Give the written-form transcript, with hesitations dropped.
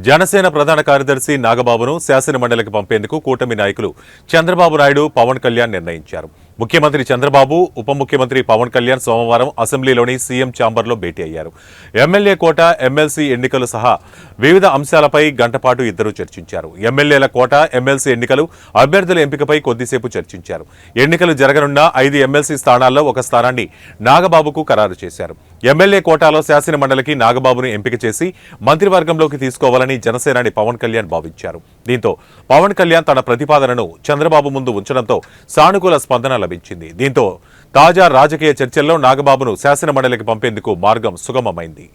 జనసేన ప్రధాన కార్యదర్శి నాగబాబును శాసనమండలికి పంపేందుకు కూటమి నాయకులు చంద్రబాబు నాయుడు, పవన్ కళ్యాణ్ నిర్ణయించారు. ముఖ్యమంత్రి చంద్రబాబు, ఉప ముఖ్యమంత్రి పవన్ కళ్యాణ్ సోమవారం అసెంబ్లీలోని సీఎం ఛాంబర్లో భేటీ అయ్యారు. ఎమ్మెల్యే కోట, ఎమ్మెల్సీ ఎన్నికలు సహా వివిధ అంశాలపై గంటపాటు ఇద్దరు చర్చించారు. ఎమ్మెల్యేల కోట, ఎమ్మెల్సీ ఎన్నికలు, అభ్యర్థుల ఎంపికపై కొద్దిసేపు చర్చించారు. ఎన్నికలు జరగనున్న 5 ఎమ్మెల్సీ స్థానాల్లో ఒక స్థానాన్ని నాగబాబుకు ఖరారు చేశారు. ఎమ్మెల్యే కోటాలో శాసనమండలికి నాగబాబును ఎంపిక చేసి మంత్రివర్గంలోకి తీసుకోవాలని జనసేనాని పవన్ కళ్యాణ్ భావించారు. దీంతో పవన్ కళ్యాణ్ తన ప్రతిపాదనను చంద్రబాబు ముందు ఉంచడంతో సానుకూల స్పందన లభించింది. దీంతో తాజా రాజకీయ చర్చల్లో నాగబాబును శాసనమండలికి పంపేందుకు మార్గం సుగమమైంది.